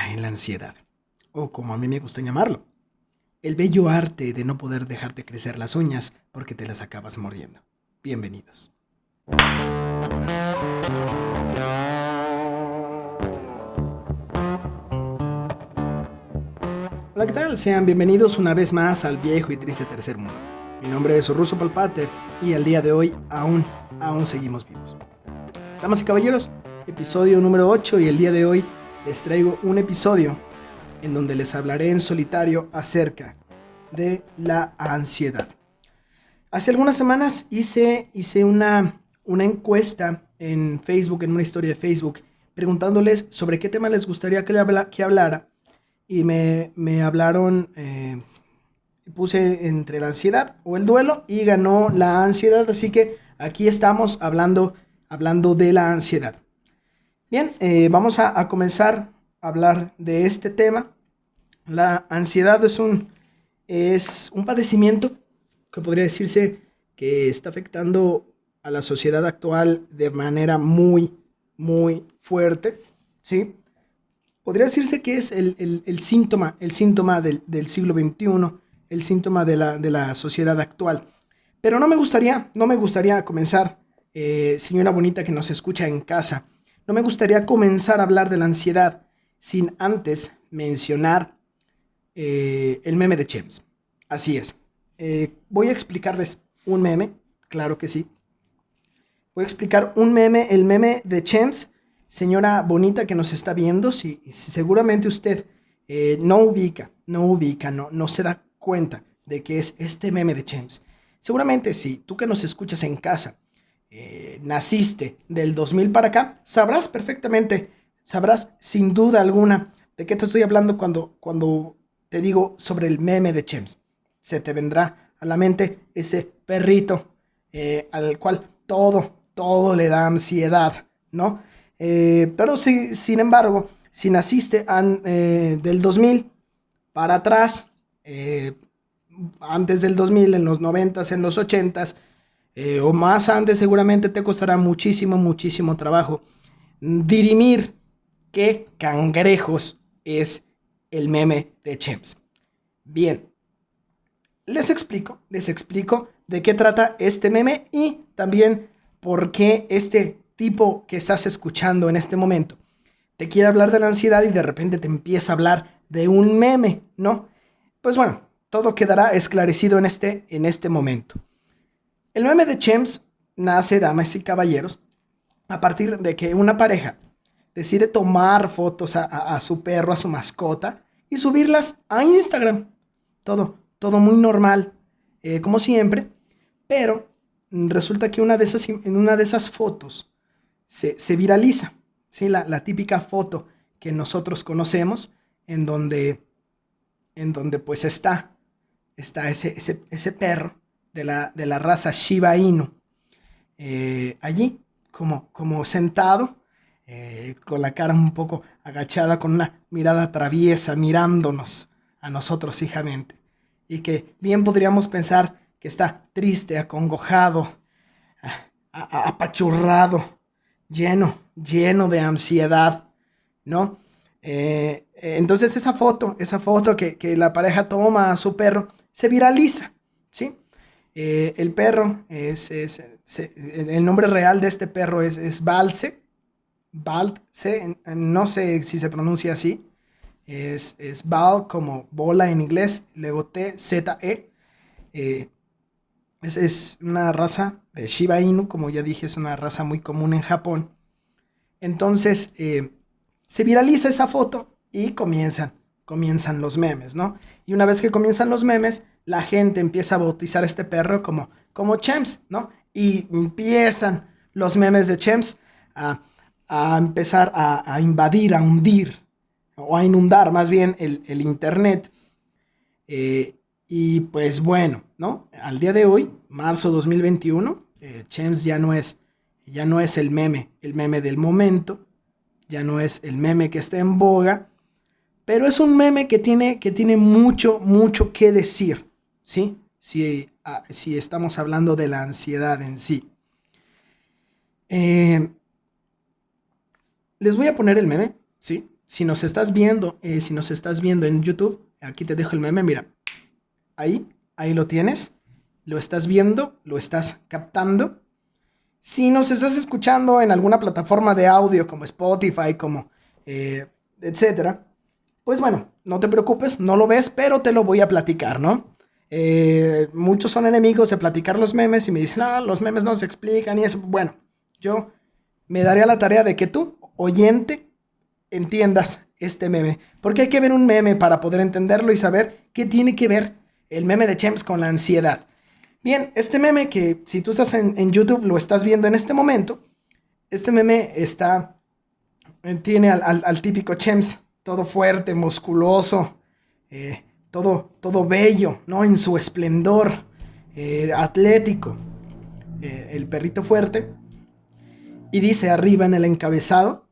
en la ansiedad, o como a mí me gusta llamarlo, el bello arte de no poder dejarte crecer las uñas porque te las acabas mordiendo. Bienvenidos. Hola, ¿qué tal? Sean bienvenidos una vez más al viejo y triste tercer mundo. Mi nombre es Russo Palpater y el día de hoy aún seguimos vivos. Damas y caballeros, episodio número 8 y el día de hoy les traigo un episodio en donde les hablaré en solitario acerca de la ansiedad. Hace algunas semanas hice una encuesta en Facebook, en una historia de Facebook, preguntándoles sobre qué tema les gustaría que hablara. Y me hablaron, puse entre la ansiedad o el duelo y ganó la ansiedad. Así que aquí estamos hablando de la ansiedad. Bien, vamos a comenzar a hablar de este tema. La ansiedad es un padecimiento que podría decirse que está afectando a la sociedad actual de manera muy, muy fuerte, ¿sí? Podría decirse que es el síntoma del siglo XXI, el síntoma de la sociedad actual. Pero no me gustaría comenzar, señora bonita que nos escucha en casa, no me gustaría comenzar a hablar de la ansiedad sin antes mencionar el meme de Chems. Así es. Voy a explicarles un meme, claro que sí. Voy a explicar un meme, el meme de Chems. Señora bonita que nos está viendo, si seguramente usted no se da cuenta de que es este meme de Chems. Seguramente si tú que nos escuchas en casa naciste del 2000 para acá, sabrás perfectamente, sabrás sin duda alguna de qué te estoy hablando cuando te digo sobre el meme de Chems. Se te vendrá a la mente ese perrito al cual todo le da ansiedad, ¿no? Pero sin embargo, si naciste del 2000 para atrás, antes del 2000, en los 90s, en los 80s, o más antes, seguramente te costará muchísimo trabajo dirimir qué cangrejos es el meme de Chems. Bien, les explico de qué trata este meme y también por qué este tipo que estás escuchando en este momento te quiere hablar de la ansiedad y de repente te empieza a hablar de un meme, ¿no? Pues bueno, todo quedará esclarecido en este momento. El meme de Chems nace, damas y caballeros, a partir de que una pareja decide tomar fotos a su perro, a su mascota, y subirlas a Instagram. Todo muy normal, como siempre, pero resulta que en una de esas fotos se viraliza, ¿sí? La típica foto que nosotros conocemos, en donde pues está ese perro de la raza Shiba Inu, allí como sentado, con la cara un poco agachada, con una mirada traviesa, mirándonos a nosotros fijamente. Y que bien podríamos pensar que está triste, acongojado, apachurrado, lleno de ansiedad, ¿no? Entonces esa foto que la pareja toma a su perro se viraliza, ¿sí? El perro el nombre real de este perro es Balse, no sé si se pronuncia así. Es Bal como bola en inglés, luego T-Z-E. Es una raza de Shiba Inu, como ya dije, es una raza muy común en Japón. Entonces se viraliza esa foto y comienzan los memes, ¿no? Y una vez que comienzan los memes, la gente empieza a bautizar a este perro como Chems, ¿no? Y empiezan los memes de Chems a empezar a invadir, a hundir, o a inundar más bien el internet. Y pues bueno, ¿no? Al día de hoy, marzo 2021, Chems ya no es el meme del momento, ya no es el meme que está en boga, pero es un meme que tiene mucho que decir, ¿sí? Si estamos hablando de la ansiedad en sí. Les voy a poner el meme, ¿sí? si nos estás viendo, en YouTube, aquí te dejo el meme, mira, ahí lo tienes, lo estás viendo, lo estás captando. Si nos estás escuchando en alguna plataforma de audio como Spotify, como etcétera, pues bueno, no te preocupes, no lo ves, pero te lo voy a platicar, ¿no? Muchos son enemigos de platicar los memes y me dicen, no, los memes no se explican y eso. Bueno, yo me daré a la tarea de que tú, oyente, entiendas este meme. Porque hay que ver un meme para poder entenderlo y saber qué tiene que ver el meme de Chems con la ansiedad. Bien, este meme que si tú estás en YouTube lo estás viendo en este momento, este meme tiene al típico Chems, todo fuerte, musculoso, todo bello, ¿no? En su esplendor, atlético, el perrito fuerte. Y dice arriba en el encabezado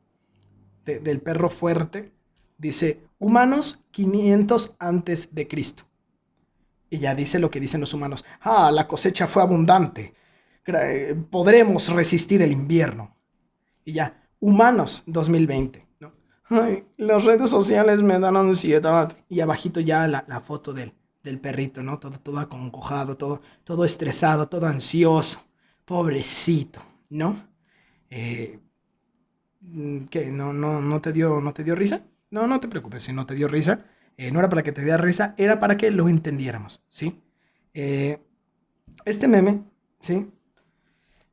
del perro fuerte, dice, humanos 500 antes de Cristo. Y ya dice lo que dicen los humanos. La cosecha fue abundante. Podremos resistir el invierno. Y ya, humanos 2020. ¿No? Las redes sociales me dan ansiedad. Y abajito ya la foto del perrito, ¿no? Todo acongojado, todo estresado, todo ansioso. Pobrecito, ¿no? ¿Qué? ¿No te dio risa? No te preocupes si no te dio risa. No era para que te diera risa, era para que lo entendiéramos, ¿sí? Este meme, ¿sí?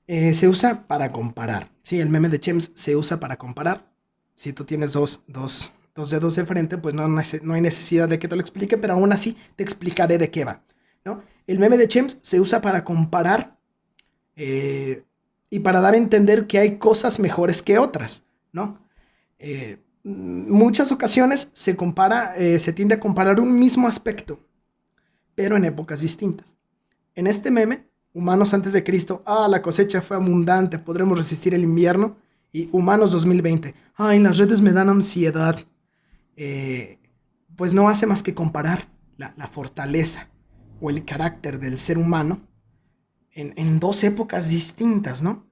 Se usa para comparar, ¿sí? El meme de Chems se usa para comparar. Si tú tienes dos dedos de frente, pues no hay necesidad de que te lo explique, pero aún así te explicaré de qué va, ¿no? El meme de Chems se usa para comparar y para dar a entender que hay cosas mejores que otras, ¿no? Muchas ocasiones se tiende a comparar un mismo aspecto, pero en épocas distintas. En este meme, humanos antes de Cristo, la cosecha fue abundante, podremos resistir el invierno. Y humanos 2020, las redes me dan ansiedad. Pues no hace más que comparar la fortaleza o el carácter del ser humano en dos épocas distintas, ¿no?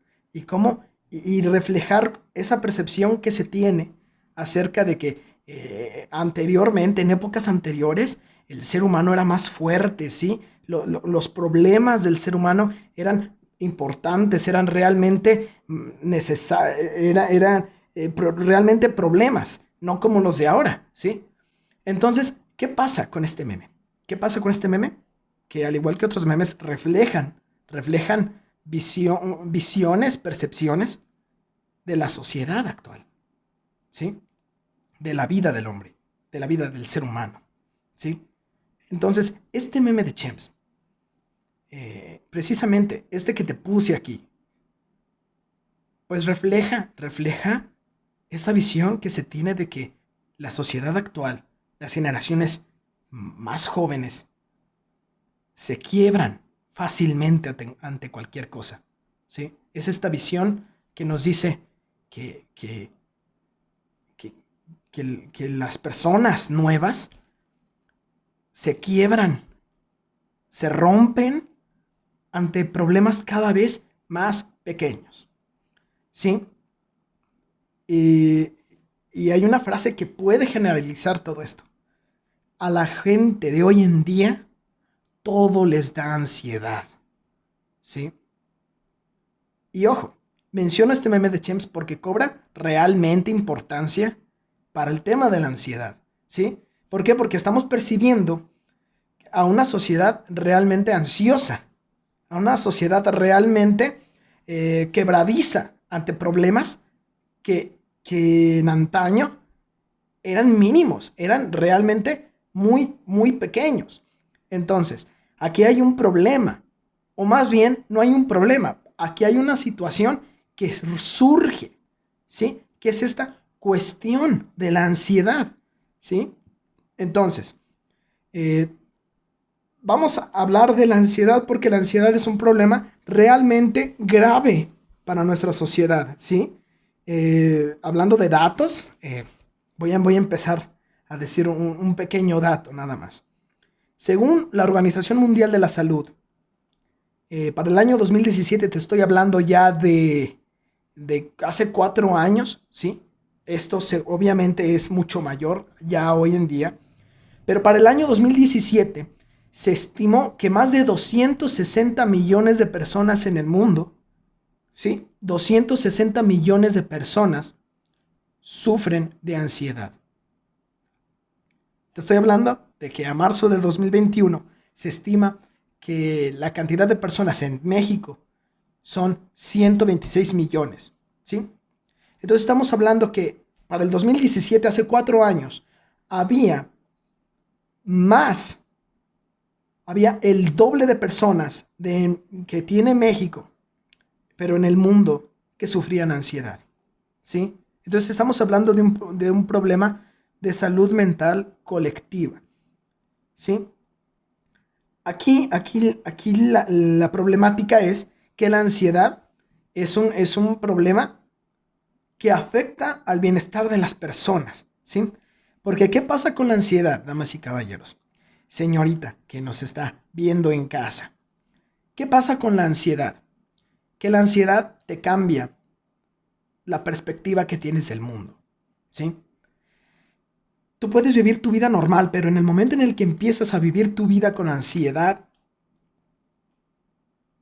Y reflejar esa percepción que se tiene acerca de que anteriormente, en épocas anteriores, el ser humano era más fuerte, ¿sí? Los problemas del ser humano eran importantes, eran realmente necesarios, realmente problemas, no como los de ahora, ¿sí? Entonces, ¿qué pasa con este meme? ¿Qué pasa con este meme? Que al igual que otros memes reflejan visiones, percepciones de la sociedad actual, ¿sí? De la vida del hombre, de la vida del ser humano, ¿sí? Entonces, este meme de Chems, precisamente este que te puse aquí, pues refleja esa visión que se tiene de que la sociedad actual, las generaciones más jóvenes, se quiebran fácilmente ante cualquier cosa, ¿sí? Es esta visión que nos dice que las personas nuevas se quiebran, se rompen ante problemas cada vez más pequeños, ¿sí? Y hay una frase que puede generalizar todo esto. A la gente de hoy en día todo les da ansiedad, ¿sí? Y ojo, menciono este meme de Chems porque cobra realmente importancia para el tema de la ansiedad, ¿sí? ¿Por qué? Porque estamos percibiendo a una sociedad realmente ansiosa, a una sociedad realmente quebradiza ante problemas que en antaño eran mínimos, eran realmente muy, muy pequeños. Entonces, aquí hay un problema, o más bien, no hay un problema, aquí hay una situación que surge, ¿sí? Que es esta cuestión de la ansiedad, ¿sí? Entonces, vamos a hablar de la ansiedad porque la ansiedad es un problema realmente grave para nuestra sociedad, ¿sí? Hablando de datos, voy a empezar a decir un pequeño dato nada más. Según la Organización Mundial de la Salud, para el año 2017, te estoy hablando ya de hace 4 años, ¿sí? Obviamente es mucho mayor ya hoy en día, pero para el año 2017 se estimó que más de 260 millones de personas en el mundo, ¿sí? 260 millones de personas sufren de ansiedad. Te estoy hablando de que a marzo de 2021 se estima que la cantidad de personas en México son 126 millones, ¿sí? Entonces estamos hablando que para el 2017, hace 4 años, había el doble de personas que tiene México, pero en el mundo, que sufrían ansiedad, ¿sí? Entonces estamos hablando de un problema de salud mental colectiva, ¿sí? Aquí la problemática es que la ansiedad es un problema que afecta al bienestar de las personas, ¿sí? Porque ¿qué pasa con la ansiedad, damas y caballeros? Señorita que nos está viendo en casa, ¿qué pasa con la ansiedad? Que la ansiedad te cambia la perspectiva que tienes del mundo, ¿sí? Tú puedes vivir tu vida normal, pero en el momento en el que empiezas a vivir tu vida con ansiedad,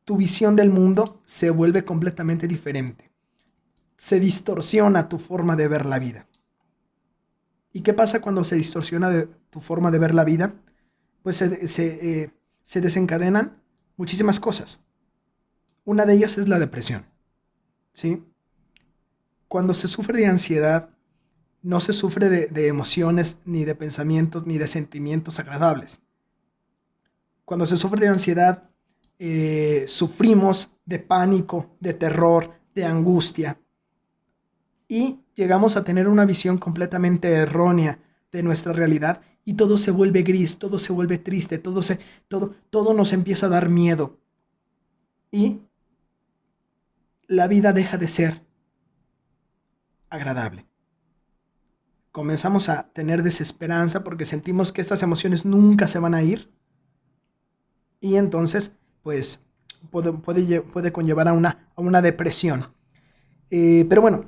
tu visión del mundo se vuelve completamente diferente. Se distorsiona tu forma de ver la vida. ¿Y qué pasa cuando se distorsiona tu forma de ver la vida? Pues se desencadenan muchísimas cosas. Una de ellas es la depresión, ¿sí? Cuando se sufre de ansiedad, no se sufre de emociones, ni de pensamientos, ni de sentimientos agradables. Cuando se sufre de ansiedad, sufrimos de pánico, de terror, de angustia. Y llegamos a tener una visión completamente errónea de nuestra realidad y todo se vuelve gris, todo se vuelve triste, todo nos empieza a dar miedo. Y la vida deja de ser agradable. Comenzamos a tener desesperanza porque sentimos que estas emociones nunca se van a ir. Y entonces, pues, puede conllevar a una depresión. Pero bueno,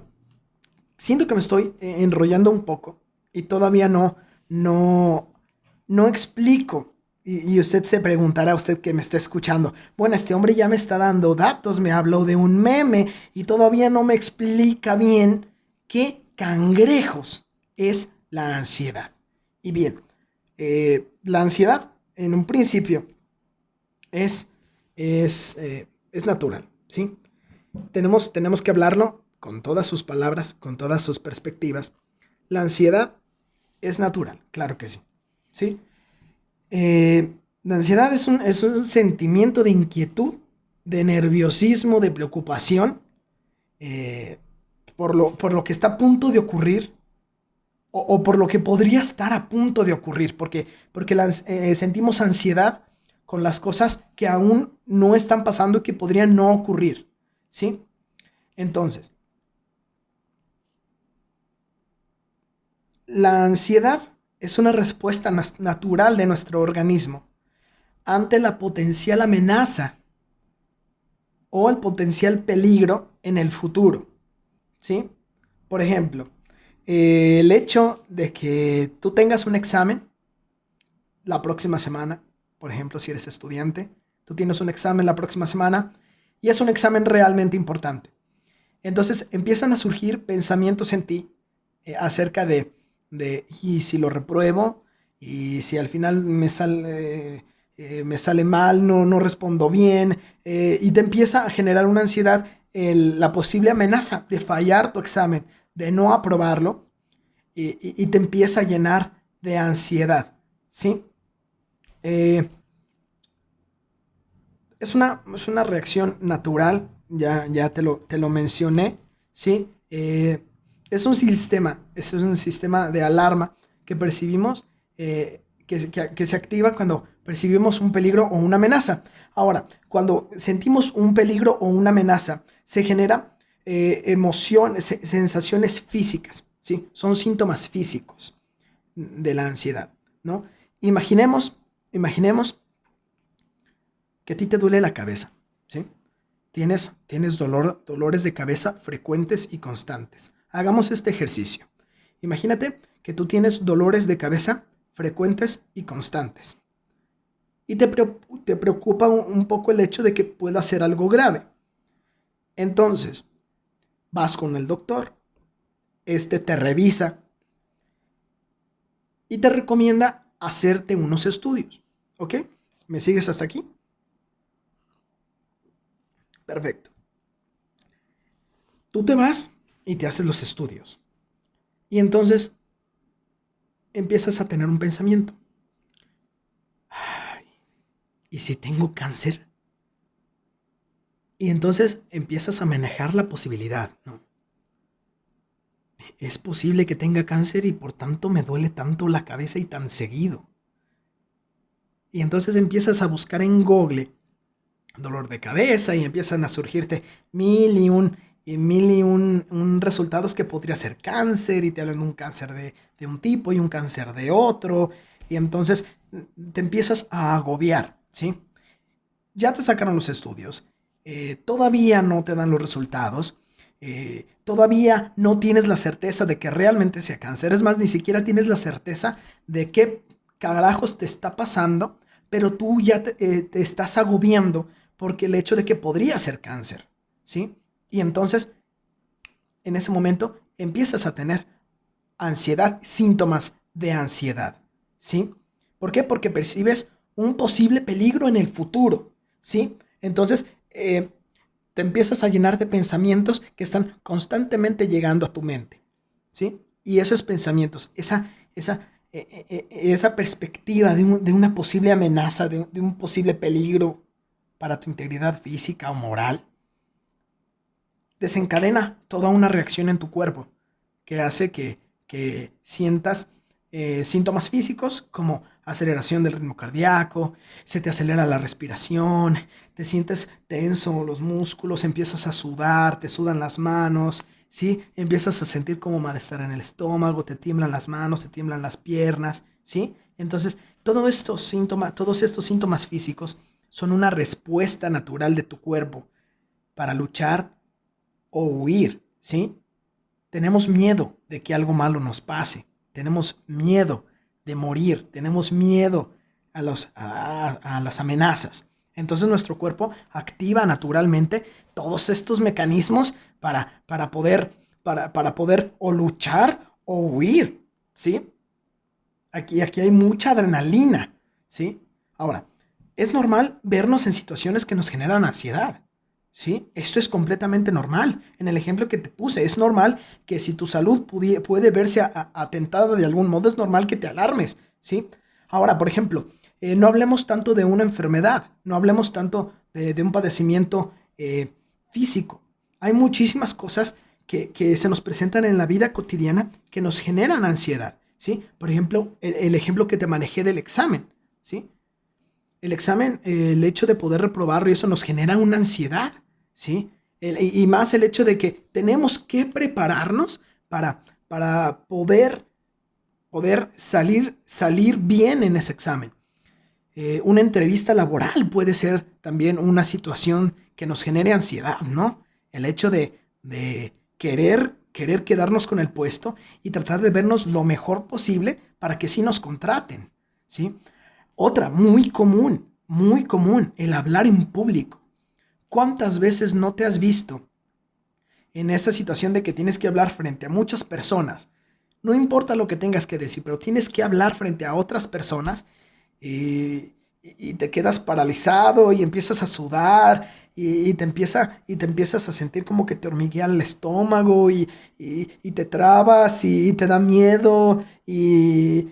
siento que me estoy enrollando un poco y todavía no explico. Y usted se preguntará, usted que me está escuchando, bueno, este hombre ya me está dando datos, me habló de un meme y todavía no me explica bien qué cangrejos es la ansiedad. Y bien, la ansiedad en un principio es natural, ¿sí? Tenemos que hablarlo con todas sus palabras, con todas sus perspectivas. La ansiedad es natural, claro que sí, ¿sí? La ansiedad es un sentimiento de inquietud, de nerviosismo, de preocupación por lo que está a punto de ocurrir o por lo que podría estar a punto de ocurrir, porque sentimos ansiedad con las cosas que aún no están pasando y que podrían no ocurrir, ¿sí? Entonces, la ansiedad es una respuesta natural de nuestro organismo ante la potencial amenaza o el potencial peligro en el futuro, ¿sí? Por ejemplo, el hecho de que tú tengas un examen la próxima semana, por ejemplo, si eres estudiante, tú tienes un examen la próxima semana y es un examen realmente importante. Entonces empiezan a surgir pensamientos en ti acerca y si lo repruebo, y si al final me sale mal, no respondo bien, y te empieza a generar una ansiedad la posible amenaza de fallar tu examen, de no aprobarlo, y te empieza a llenar de ansiedad, ¿sí? Eh, es una reacción natural, ya te lo mencioné, ¿sí? Es un sistema de alarma que percibimos, que se activa cuando percibimos un peligro o una amenaza. Ahora, cuando sentimos un peligro o una amenaza, se generan emociones, sensaciones físicas, ¿sí? Son síntomas físicos de la ansiedad, ¿no? Imaginemos que a ti te duele la cabeza, ¿sí? Tienes dolores de cabeza frecuentes y constantes. Hagamos este ejercicio. Imagínate que tú tienes dolores de cabeza frecuentes y constantes. Y te preocupa un poco el hecho de que pueda ser algo grave. Entonces, vas con el doctor, te revisa y te recomienda hacerte unos estudios. ¿Ok? ¿Me sigues hasta aquí? Perfecto. Tú te vas y te haces los estudios. Y entonces empiezas a tener un pensamiento. Ay, ¿y si tengo cáncer? Y entonces empiezas a manejar la posibilidad, ¿no? Es posible que tenga cáncer y por tanto me duele tanto la cabeza y tan seguido. Y entonces empiezas a buscar en Google dolor de cabeza y empiezan a surgirte mil y un resultados que podría ser cáncer y te hablan de un cáncer de un tipo y un cáncer de otro. Y entonces te empiezas a agobiar, ¿sí? Ya te sacaron los estudios, todavía no te dan los resultados, todavía no tienes la certeza de que realmente sea cáncer. Es más, ni siquiera tienes la certeza de qué carajos te está pasando, pero tú ya te estás agobiando porque el hecho de que podría ser cáncer, ¿sí? Y entonces, en ese momento, empiezas a tener ansiedad, síntomas de ansiedad, ¿sí? ¿Por qué? Porque percibes un posible peligro en el futuro, ¿sí? Entonces, te empiezas a llenar de pensamientos que están constantemente llegando a tu mente, ¿sí? Y esos pensamientos, esa perspectiva de una posible amenaza, de un posible peligro para tu integridad física o moral, desencadena toda una reacción en tu cuerpo que hace que sientas síntomas físicos como aceleración del ritmo cardíaco, se te acelera la respiración, te sientes tenso los músculos, empiezas a sudar, te sudan las manos, ¿sí? Empiezas a sentir como malestar en el estómago, te tiemblan las manos, te tiemblan las piernas, ¿sí? Entonces, todos estos síntomas físicos son una respuesta natural de tu cuerpo para luchar o huir, ¿sí? Tenemos miedo de que algo malo nos pase, tenemos miedo de morir, tenemos miedo a las amenazas. Entonces nuestro cuerpo activa naturalmente todos estos mecanismos para poder o luchar o huir, ¿sí? Aquí hay mucha adrenalina, ¿sí? Ahora, es normal vernos en situaciones que nos generan ansiedad, ¿sí? Esto es completamente normal. En el ejemplo que te puse, es normal que si tu salud puede verse atentada de algún modo, es normal que te alarmes, ¿sí? Ahora, por ejemplo, no hablemos tanto de una enfermedad, no hablemos tanto de un padecimiento físico. Hay muchísimas cosas que se nos presentan en la vida cotidiana que nos generan ansiedad, ¿sí? Por ejemplo, el ejemplo que te manejé del examen, ¿sí? El examen, el hecho de poder reprobarlo y eso nos genera una ansiedad, ¿sí? Y más el hecho de que tenemos que prepararnos para poder salir bien en ese examen. Una entrevista laboral puede ser también una situación que nos genere ansiedad, ¿no? El hecho de querer quedarnos con el puesto y tratar de vernos lo mejor posible para que sí nos contraten, ¿sí? Otra, muy común, el hablar en público. ¿Cuántas veces no te has visto en esa situación de que tienes que hablar frente a muchas personas? No importa lo que tengas que decir, pero tienes que hablar frente a otras personas y te quedas paralizado y empiezas a sudar y te empiezas a sentir como que te hormiguea el estómago y te trabas y te da miedo y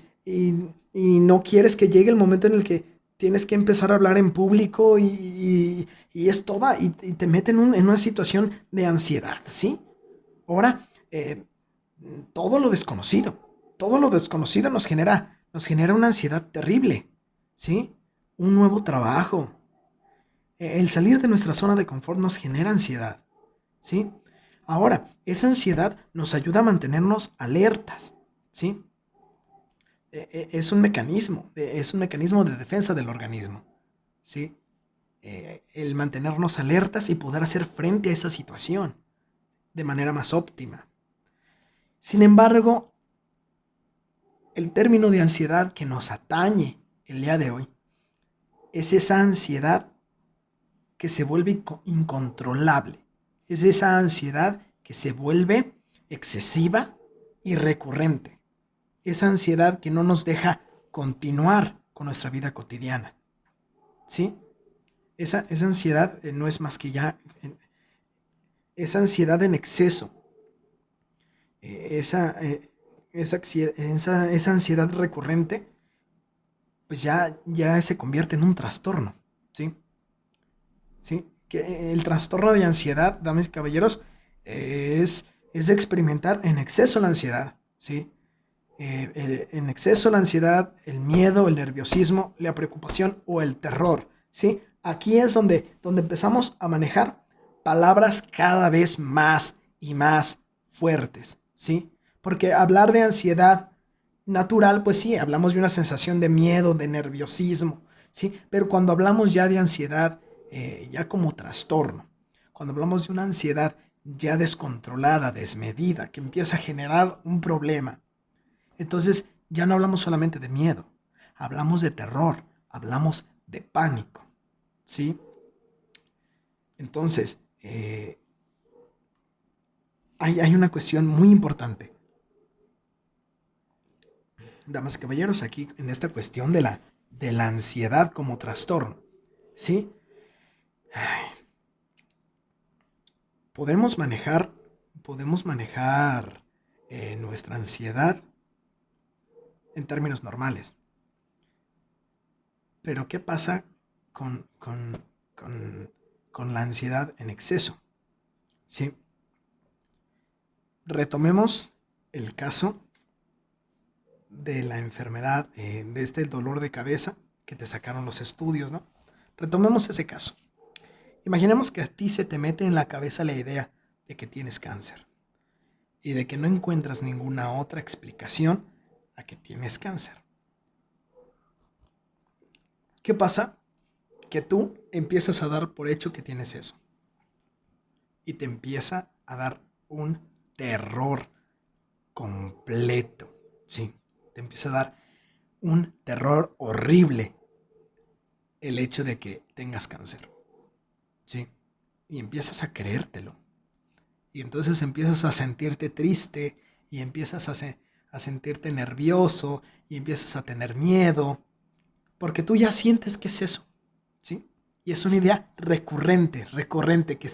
no quieres que llegue el momento en el que tienes que empezar a hablar en público y es toda, y te mete en una situación de ansiedad, ¿sí? Ahora, todo lo desconocido nos genera una ansiedad terrible, ¿sí? Un nuevo trabajo. El salir de nuestra zona de confort nos genera ansiedad, ¿sí? Ahora, esa ansiedad nos ayuda a mantenernos alertas, ¿sí? Es un mecanismo de defensa del organismo, ¿sí? El mantenernos alertas y poder hacer frente a esa situación de manera más óptima. Sin embargo, el término de ansiedad que nos atañe el día de hoy es esa ansiedad que se vuelve incontrolable. Es esa ansiedad que se vuelve excesiva y recurrente. Esa ansiedad que no nos deja continuar con nuestra vida cotidiana. ¿Sí? Esa ansiedad no es más que ya esa ansiedad en exceso. Esa ansiedad recurrente pues ya se convierte en un trastorno. ¿Sí? ¿Sí? Que el trastorno de ansiedad, damas y caballeros, es experimentar en exceso la ansiedad, ¿sí? En exceso la ansiedad, el miedo, el nerviosismo, la preocupación o el terror, ¿sí? Aquí es donde empezamos a manejar palabras cada vez más y más fuertes, ¿sí? Porque hablar de ansiedad natural, pues sí, hablamos de una sensación de miedo, de nerviosismo, ¿sí? Pero cuando hablamos ya de ansiedad, ya como trastorno, cuando hablamos de una ansiedad ya descontrolada, desmedida, que empieza a generar un problema, entonces ya no hablamos solamente de miedo, hablamos de terror, hablamos de pánico, ¿sí? Entonces, hay una cuestión muy importante, damas y caballeros, aquí en esta cuestión de la ansiedad como trastorno, ¿sí? Podemos manejar nuestra ansiedad en términos normales. Pero ¿qué pasa con la ansiedad en exceso? ¿Sí? Retomemos el caso de la enfermedad, de este dolor de cabeza que te sacaron los estudios, ¿no? Retomemos ese caso. Imaginemos que a ti se te mete en la cabeza la idea de que tienes cáncer y de que no encuentras ninguna otra explicación a que tienes cáncer. ¿Qué pasa? Que tú empiezas a dar por hecho que tienes eso. Y te empieza a dar un terror completo. Sí, te empieza a dar un terror horrible el hecho de que tengas cáncer. Sí, y empiezas a creértelo. Y entonces empiezas a sentirte triste y empiezas a sentirte nervioso y empiezas a tener miedo. Porque tú ya sientes que es eso. ¿Sí? Y es una idea recurrente que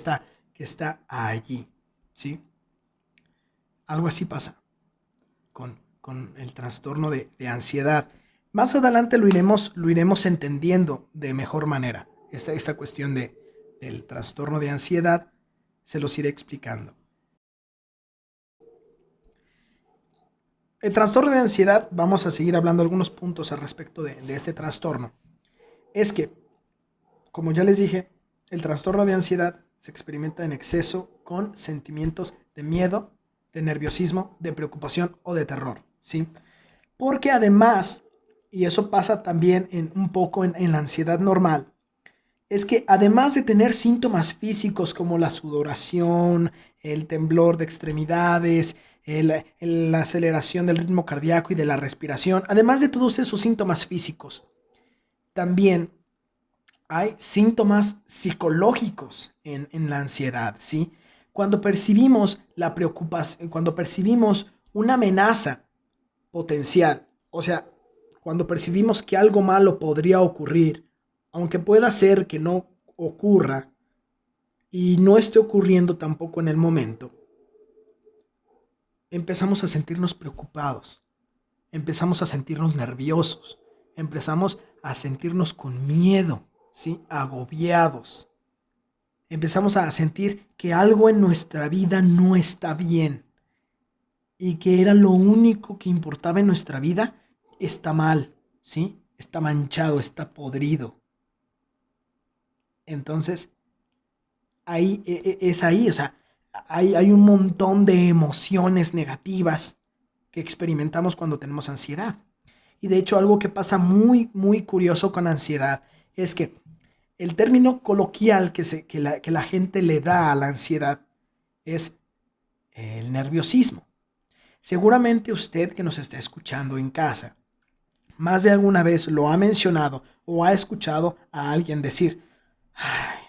está allí, ¿sí? Algo así pasa con el trastorno de ansiedad. Más adelante lo iremos entendiendo de mejor manera. Esta cuestión del trastorno de ansiedad se los iré explicando. El trastorno de ansiedad, vamos a seguir hablando algunos puntos al respecto de este trastorno. Es que, como ya les dije, el trastorno de ansiedad se experimenta en exceso con sentimientos de miedo, de nerviosismo, de preocupación o de terror, ¿sí? Porque además, y eso pasa también un poco en la ansiedad normal, es que además de tener síntomas físicos como la sudoración, el temblor de extremidades, la aceleración del ritmo cardíaco y de la respiración, además de todos esos síntomas físicos, también hay síntomas psicológicos en la ansiedad, ¿sí? Cuando percibimos la preocupación, cuando percibimos una amenaza potencial, o sea, cuando percibimos que algo malo podría ocurrir, aunque pueda ser que no ocurra y no esté ocurriendo tampoco en el momento, empezamos a sentirnos preocupados, empezamos a sentirnos nerviosos, empezamos a sentirnos con miedo, ¿sí? Agobiados. Empezamos a sentir que algo en nuestra vida no está bien y que era lo único que importaba en nuestra vida está mal, ¿sí? Está manchado, está podrido. Entonces, ahí es ahí, o sea, hay un montón de emociones negativas que experimentamos cuando tenemos ansiedad. Y de hecho, algo que pasa muy, muy curioso con ansiedad es que el término coloquial que la gente le da a la ansiedad es el nerviosismo. Seguramente usted que nos está escuchando en casa, más de alguna vez lo ha mencionado o ha escuchado a alguien decir, ay,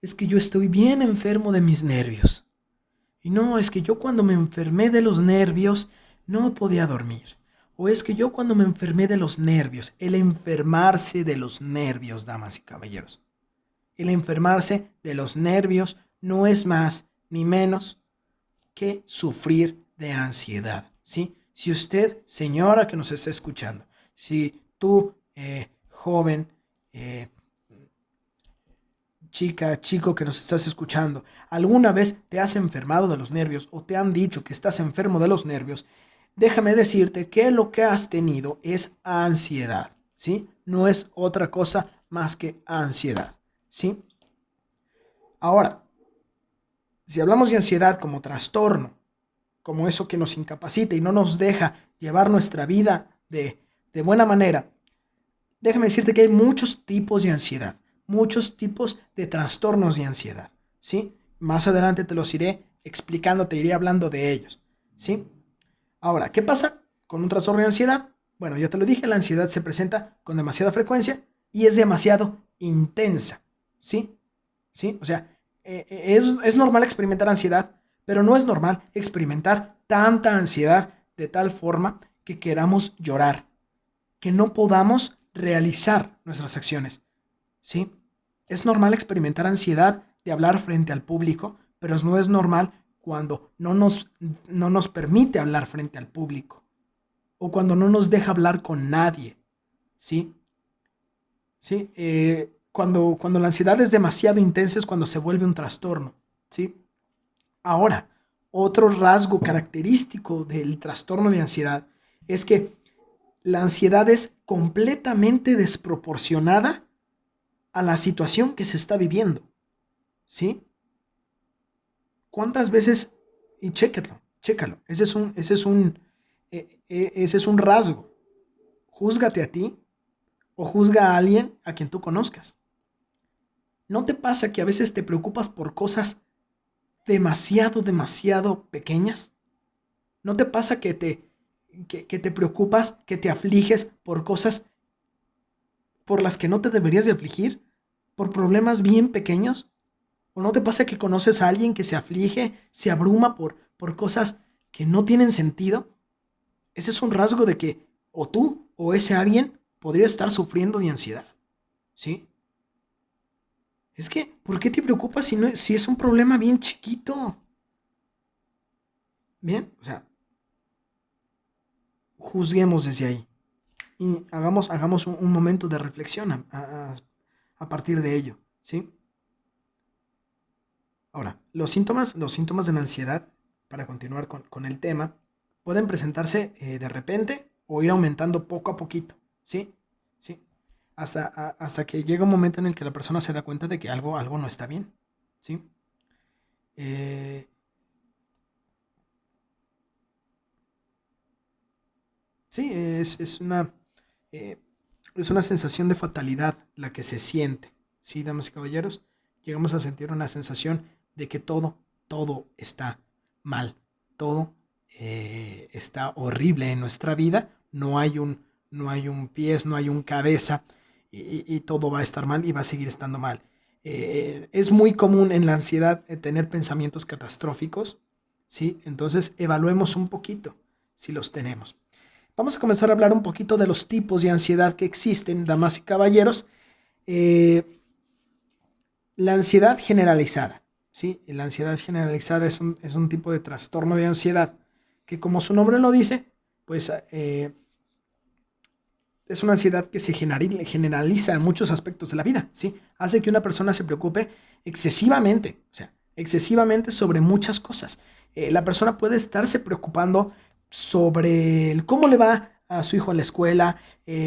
es que yo estoy bien enfermo de mis nervios. Y no, es que yo cuando me enfermé de los nervios no podía dormir. O es que yo cuando me enfermé de los nervios, el enfermarse de los nervios, damas y caballeros. El enfermarse de los nervios no es más ni menos que sufrir de ansiedad, ¿sí? Si usted, señora que nos está escuchando, si tú, joven, eh, chica, chico que nos estás escuchando, alguna vez te has enfermado de los nervios o te han dicho que estás enfermo de los nervios, déjame decirte que lo que has tenido es ansiedad, ¿sí? No es otra cosa más que ansiedad, ¿sí? Ahora, si hablamos de ansiedad como trastorno, como eso que nos incapacita y no nos deja llevar nuestra vida de buena manera, déjame decirte que hay muchos tipos de ansiedad, muchos tipos de trastornos de ansiedad, ¿sí? Más adelante te los iré explicando, te iré hablando de ellos, ¿sí? Ahora, ¿qué pasa con un trastorno de ansiedad? Bueno, ya te lo dije, la ansiedad se presenta con demasiada frecuencia y es demasiado intensa, ¿sí? ¿Sí? O sea, es normal experimentar ansiedad, pero no es normal experimentar tanta ansiedad de tal forma que queramos llorar, que no podamos realizar nuestras acciones, ¿sí? Es normal experimentar ansiedad de hablar frente al público, pero no es normal cuando no nos permite hablar frente al público o cuando no nos deja hablar con nadie, ¿sí? ¿Sí? Cuando la ansiedad es demasiado intensa es cuando se vuelve un trastorno, ¿sí? Ahora, otro rasgo característico del trastorno de ansiedad es que la ansiedad es completamente desproporcionada a la situación que se está viviendo, ¿sí? ¿Cuántas veces? Y chécalo, ese es un rasgo. Júzgate a ti o juzga a alguien a quien tú conozcas. ¿No te pasa que a veces te preocupas por cosas demasiado pequeñas? ¿No te pasa que te preocupas, que te afliges por cosas por las que no te deberías de afligir? ¿Por problemas bien pequeños? ¿O no te pasa que conoces a alguien que se aflige, se abruma por cosas que no tienen sentido? Ese es un rasgo de que o tú o ese alguien podría estar sufriendo de ansiedad, ¿sí? Es que, ¿por qué te preocupas si es un problema bien chiquito? Bien, o sea, juzguemos desde ahí y hagamos un momento de reflexión a partir de ello, ¿sí? Ahora, los síntomas de la ansiedad, para continuar con el tema, pueden presentarse de repente o ir aumentando poco a poquito, ¿sí? ¿Sí? Hasta que llega un momento en el que la persona se da cuenta de que algo no está bien, ¿sí? Eh, sí, eh, es una sensación de fatalidad la que se siente, ¿sí, damas y caballeros? Llegamos a sentir una sensación de que todo está mal, todo está horrible en nuestra vida, no hay un pies, no hay un cabeza y todo va a estar mal y va a seguir estando mal. Es muy común en la ansiedad tener pensamientos catastróficos, ¿sí? Entonces evaluemos un poquito si los tenemos. Vamos a comenzar a hablar un poquito de los tipos de ansiedad que existen, damas y caballeros. Eh, la ansiedad generalizada, ¿sí? La ansiedad generalizada es un tipo de trastorno de ansiedad que, como su nombre lo dice, pues es una ansiedad que se generaliza en muchos aspectos de la vida, ¿sí? Hace que una persona se preocupe excesivamente, o sea, excesivamente sobre muchas cosas. La persona puede estarse preocupando sobre cómo le va a su hijo en la escuela,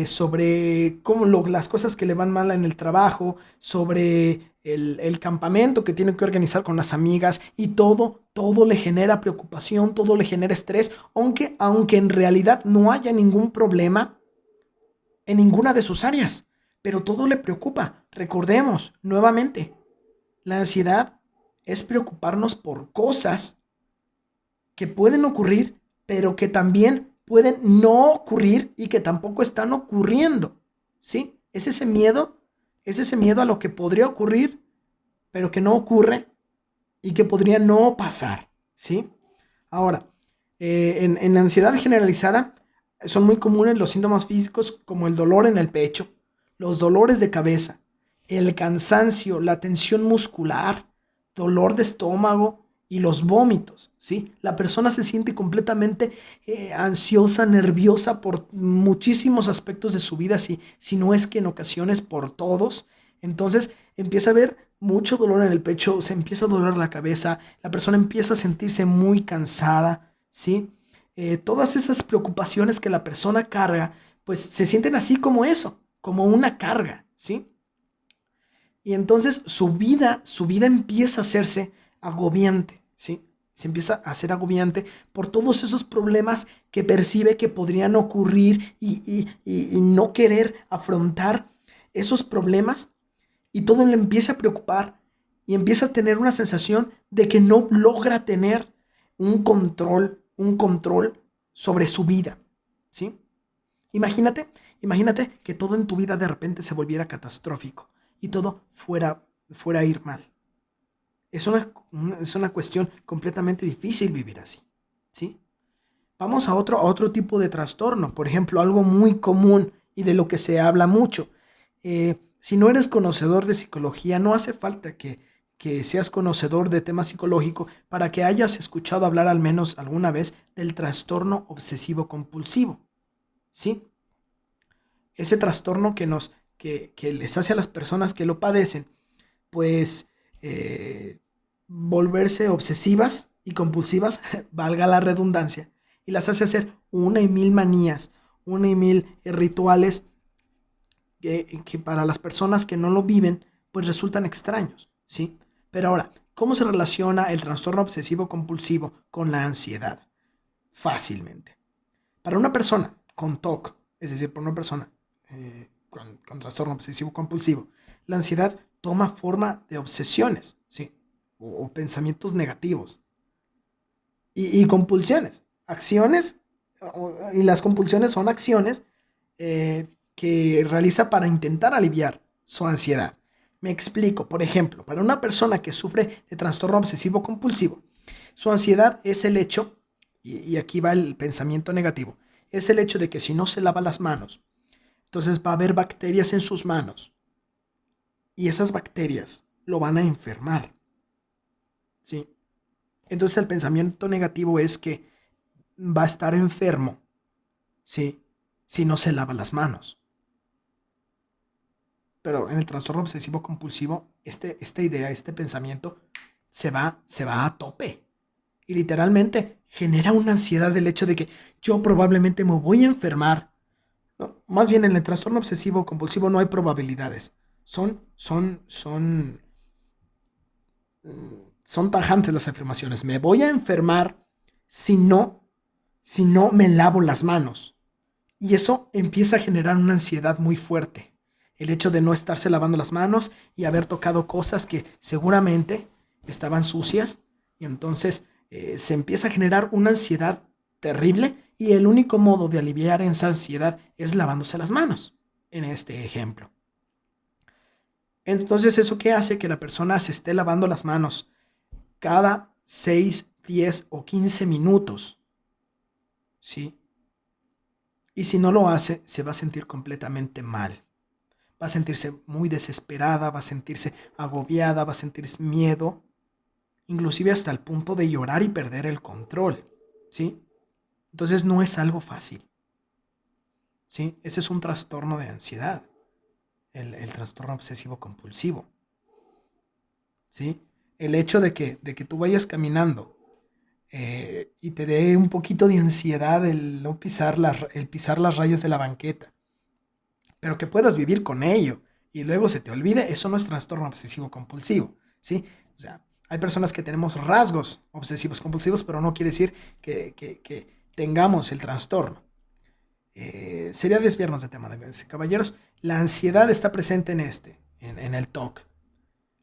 sobre las cosas que le van mal en el trabajo, sobre el campamento que tiene que organizar con las amigas y todo le genera preocupación, todo le genera estrés, aunque en realidad no haya ningún problema en ninguna de sus áreas, pero todo le preocupa. Recordemos nuevamente, la ansiedad es preocuparnos por cosas que pueden ocurrir pero que también pueden no ocurrir y que tampoco están ocurriendo, ¿sí? Es ese miedo a lo que podría ocurrir, pero que no ocurre y que podría no pasar, ¿sí? Ahora, en la ansiedad generalizada son muy comunes los síntomas físicos como el dolor en el pecho, los dolores de cabeza, el cansancio, la tensión muscular, dolor de estómago y los vómitos, ¿sí? La persona se siente completamente ansiosa, nerviosa por muchísimos aspectos de su vida, si no es que en ocasiones por todos. Entonces empieza a haber mucho dolor en el pecho, se empieza a doler la cabeza, la persona empieza a sentirse muy cansada, ¿sí? Todas esas preocupaciones que la persona carga, pues se sienten así como eso, como una carga, ¿sí? Y entonces su vida empieza a hacerse agobiante, ¿sí? Se empieza a hacer agobiante por todos esos problemas que percibe que podrían ocurrir y no querer afrontar esos problemas y todo le empieza a preocupar y empieza a tener una sensación de que no logra tener un control sobre su vida, ¿sí? Imagínate, imagínate que todo en tu vida de repente se volviera catastrófico y todo fuera a ir mal. Es una cuestión completamente difícil vivir así, ¿sí? Vamos a otro tipo de trastorno, por ejemplo, algo muy común y de lo que se habla mucho. Si no eres conocedor de psicología, no hace falta que seas conocedor de tema psicológico para que hayas escuchado hablar al menos alguna vez del trastorno obsesivo compulsivo, ¿sí? Ese trastorno que les hace a las personas que lo padecen, pues volverse obsesivas y compulsivas, valga la redundancia, y las hace hacer una y mil manías, una y mil rituales que para las personas que no lo viven, pues resultan extraños, ¿sí? Pero ahora, ¿cómo se relaciona el trastorno obsesivo compulsivo con la ansiedad? Fácilmente. Para una persona con TOC, es decir, para una persona con trastorno obsesivo compulsivo, la ansiedad toma forma de obsesiones, ¿sí? O pensamientos negativos. Y compulsiones, acciones, y las compulsiones son acciones que realiza para intentar aliviar su ansiedad. Me explico, por ejemplo, para una persona que sufre de trastorno obsesivo compulsivo, su ansiedad es el hecho, y aquí va el pensamiento negativo, es el hecho de que si no se lava las manos, entonces va a haber bacterias en sus manos y esas bacterias lo van a enfermar, ¿sí? Entonces el pensamiento negativo es que va a estar enfermo, ¿sí? Si no se lava las manos. Pero en el trastorno obsesivo compulsivo, esta idea, este pensamiento se va a tope. Y literalmente genera una ansiedad del hecho de que yo probablemente me voy a enfermar. No, más bien en el trastorno obsesivo compulsivo no hay probabilidades. Son tajantes las afirmaciones. Me voy a enfermar si no, si no me lavo las manos. Y eso empieza a generar una ansiedad muy fuerte. El hecho de no estarse lavando las manos y haber tocado cosas que seguramente estaban sucias. Y entonces se empieza a generar una ansiedad terrible y el único modo de aliviar esa ansiedad es lavándose las manos, en este ejemplo. Entonces, ¿eso qué hace? Que la persona se esté lavando las manos cada 6, 10 o 15 minutos, ¿sí? Y si no lo hace, se va a sentir completamente mal. Va a sentirse muy desesperada, va a sentirse agobiada, va a sentir miedo, inclusive hasta el punto de llorar y perder el control, ¿sí? Entonces no es algo fácil, ¿sí? Ese es un trastorno de ansiedad, el trastorno obsesivo compulsivo, ¿sí? El hecho de que tú vayas caminando y te dé un poquito de ansiedad el no pisar el pisar las rayas de la banqueta, pero que puedas vivir con ello y luego se te olvide, eso no es trastorno obsesivo compulsivo, ¿sí? O sea, hay personas que tenemos rasgos obsesivos compulsivos, pero no quiere decir que tengamos el trastorno. Sería desviarnos de tema, caballeros. La ansiedad está presente en el TOC.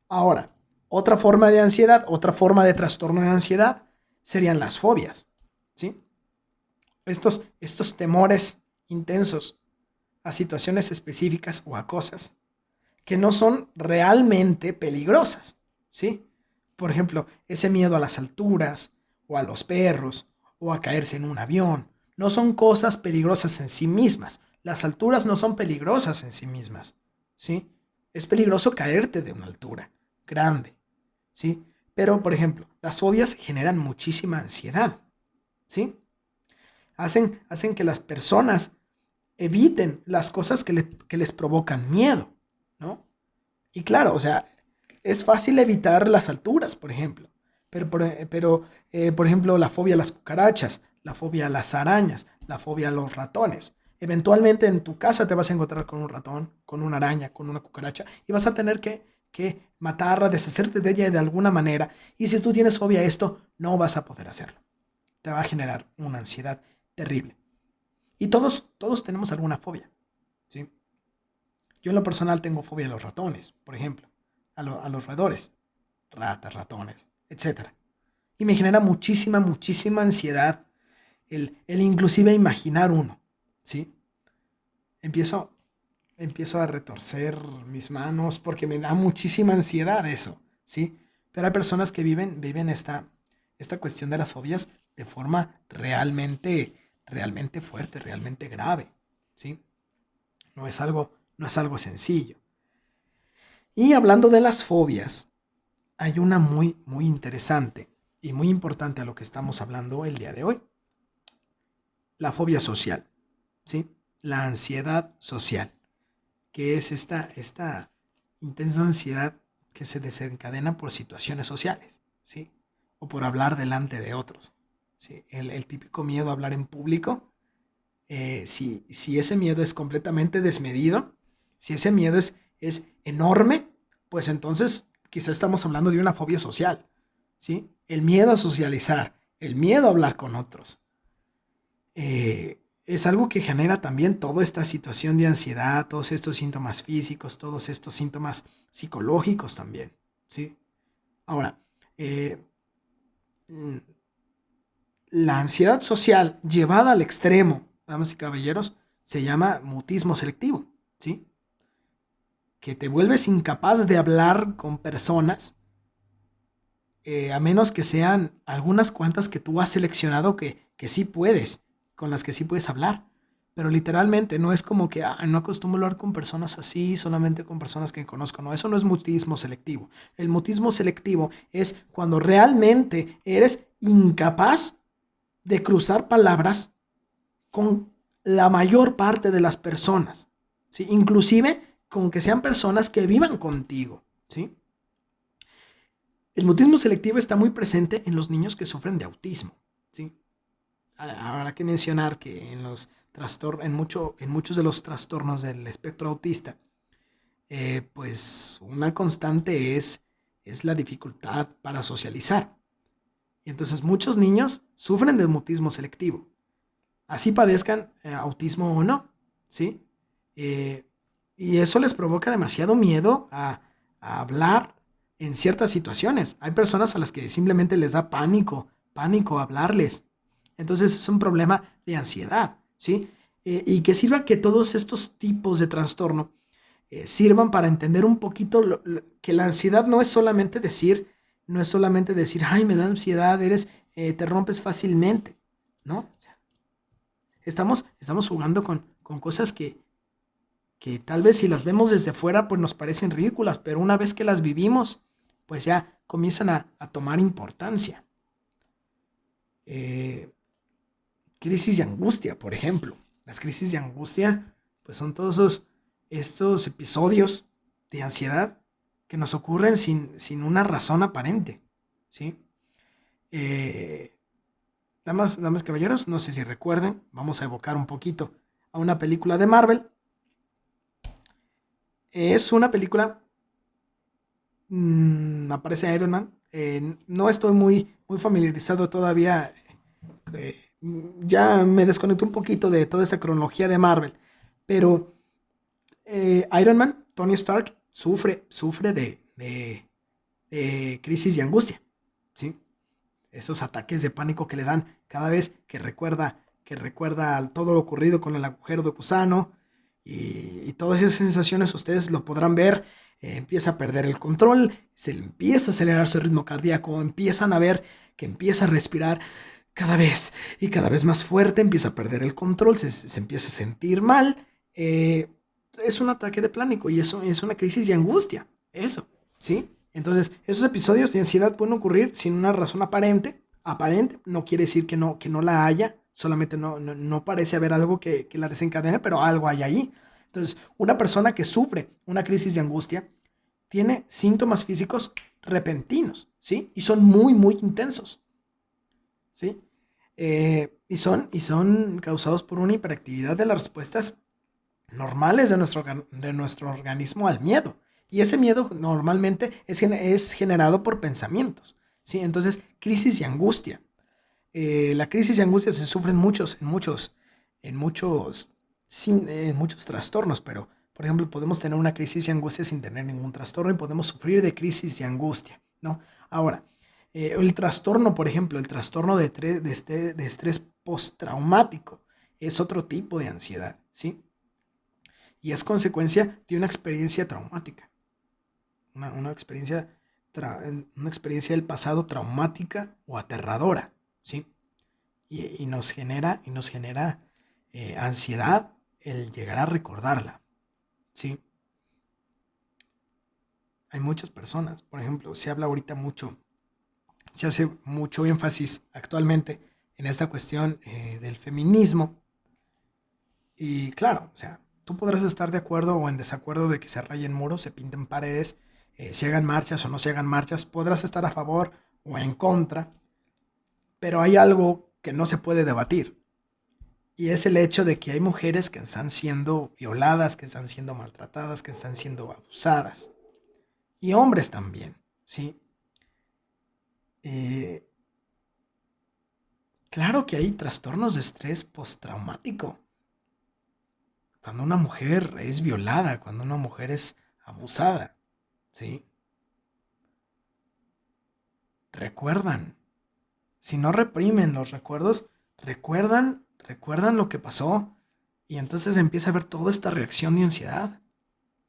Ahora, otra forma de ansiedad, otra forma de trastorno de ansiedad serían las fobias, ¿sí? estos temores intensos a situaciones específicas o a cosas que no son realmente peligrosas, ¿sí? Por ejemplo, ese miedo a las alturas, o a los perros, o a caerse en un avión, no son cosas peligrosas en sí mismas. Las alturas no son peligrosas en sí mismas, ¿sí? Es peligroso caerte de una altura grande, ¿sí? Pero, por ejemplo, las fobias generan muchísima ansiedad, ¿sí? Hacen que las personas eviten las cosas que les provocan miedo, ¿no? Y claro, o sea, es fácil evitar las alturas, por ejemplo. Por ejemplo, la fobia a las cucarachas, la fobia a las arañas, la fobia a los ratones. Eventualmente en tu casa te vas a encontrar con un ratón, con una araña, con una cucaracha y vas a tener que matarla, deshacerte de ella de alguna manera. Y si tú tienes fobia a esto, no vas a poder hacerlo. Te va a generar una ansiedad terrible. Y todos tenemos alguna fobia, ¿sí? Yo en lo personal tengo fobia a los ratones, por ejemplo, a los roedores, ratas, ratones, etcétera. Y me genera muchísima ansiedad el inclusive imaginar uno, ¿sí? Empiezo, empiezo a retorcer mis manos porque me da muchísima ansiedad eso, ¿sí? Pero hay personas que viven esta cuestión de las fobias de forma realmente fuerte, realmente grave, ¿sí? No es algo sencillo. Y hablando de las fobias, hay una muy interesante y muy importante a lo que estamos hablando el día de hoy. La fobia social, ¿sí? La ansiedad social, que es esta intensa ansiedad que se desencadena por situaciones sociales, ¿sí? O por hablar delante de otros, ¿sí? El típico miedo a hablar en público, si ese miedo es completamente desmedido, si ese miedo es enorme, pues entonces quizá estamos hablando de una fobia social, ¿sí? El miedo a socializar, el miedo a hablar con otros, es algo que genera también toda esta situación de ansiedad, todos estos síntomas físicos, todos estos síntomas psicológicos también, ¿sí? Ahora, eh, mm, la ansiedad social llevada al extremo, damas y caballeros, se llama mutismo selectivo, ¿sí? Que te vuelves incapaz de hablar con personas, a menos que sean algunas cuantas que tú has seleccionado que sí puedes, con las que sí puedes hablar. Pero literalmente no es como que no acostumbro a hablar con personas así, solamente con personas que conozco. No, eso no es mutismo selectivo. El mutismo selectivo es cuando realmente eres incapaz de cruzar palabras con la mayor parte de las personas, ¿sí? Inclusive con que sean personas que vivan contigo, ¿sí? El mutismo selectivo está muy presente en los niños que sufren de autismo, ¿sí? Habrá que mencionar que en muchos de los trastornos del espectro autista, pues una constante es la dificultad para socializar. Y entonces muchos niños sufren de mutismo selectivo, así padezcan autismo o no, ¿sí? Eh, y eso les provoca demasiado miedo a hablar en ciertas situaciones. Hay personas a las que simplemente les da pánico hablarles. Entonces es un problema de ansiedad, ¿sí? Y que sirva que todos estos tipos de trastorno sirvan para entender un poquito que la ansiedad no es solamente decir, ay, me da ansiedad, te rompes fácilmente, ¿no? O sea, estamos jugando con cosas que tal vez si las vemos desde fuera, pues nos parecen ridículas, pero una vez que las vivimos, pues ya comienzan a tomar importancia. Eh, Crisis de angustia, por ejemplo. Las crisis de angustia, pues son estos episodios de ansiedad que nos ocurren sin una razón aparente, ¿sí? Eh, damas, caballeros, no sé si recuerden, vamos a evocar un poquito a una película de Marvel. Es una película, aparece Iron Man. No estoy muy familiarizado todavía. Ya me desconecto un poquito de toda esta cronología de Marvel. Pero Iron Man, Tony Stark, sufre de crisis de angustia, ¿sí? Esos ataques de pánico que le dan cada vez que recuerda todo lo ocurrido con el agujero de gusano y todas esas sensaciones ustedes lo podrán ver. Empieza a perder el control, se le empieza a acelerar su ritmo cardíaco, empiezan a ver que empieza a respirar cada vez más fuerte, empieza a perder el control, se empieza a sentir mal. Es un ataque de pánico y eso es una crisis de angustia, eso, ¿sí? Entonces, esos episodios de ansiedad pueden ocurrir sin una razón aparente. Aparente no quiere decir que no la haya, solamente no parece haber algo que la desencadene, pero algo hay ahí. Entonces, una persona que sufre una crisis de angustia tiene síntomas físicos repentinos, ¿sí? Y son muy, muy intensos, ¿sí? Y son causados por una hiperactividad de las respuestas normales de nuestro organismo al miedo. Y ese miedo normalmente es generado por pensamientos, ¿sí? Entonces, crisis y angustia. La crisis y angustia se sufren en muchos trastornos, pero, por ejemplo, podemos tener una crisis y angustia sin tener ningún trastorno y podemos sufrir de crisis y angustia, ¿no? Ahora, el trastorno, por ejemplo, el trastorno de estrés postraumático es otro tipo de ansiedad, ¿sí? Y es consecuencia de una experiencia traumática, una experiencia, una experiencia del pasado traumática o aterradora, ¿sí? Y nos genera ansiedad el llegar a recordarla, ¿sí? Hay muchas personas, por ejemplo, se hace mucho énfasis actualmente en esta cuestión del feminismo. Y claro, o sea, tú podrás estar de acuerdo o en desacuerdo de que se rayen muros, se pinten paredes, se hagan marchas o no se hagan marchas, podrás estar a favor o en contra, pero hay algo que no se puede debatir. Y es el hecho de que hay mujeres que están siendo violadas, que están siendo maltratadas, que están siendo abusadas. Y hombres también, ¿sí? Eh, claro que hay trastornos de estrés postraumático. Cuando una mujer es violada, cuando una mujer es abusada, ¿sí? Recuerdan. Si no reprimen los recuerdos, recuerdan lo que pasó. Y entonces empieza a haber toda esta reacción de ansiedad,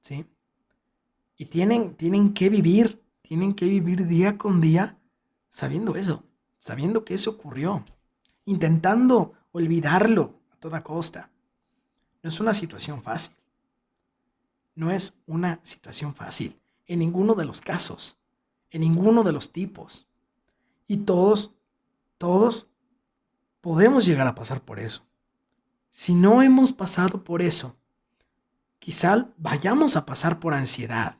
¿sí? Y tienen que vivir día con día sabiendo eso, sabiendo que eso ocurrió, intentando olvidarlo a toda costa. No es una situación fácil, no es una situación fácil en ninguno de los casos, en ninguno de los tipos. Y todos podemos llegar a pasar por eso. Si no hemos pasado por eso, quizá vayamos a pasar por ansiedad,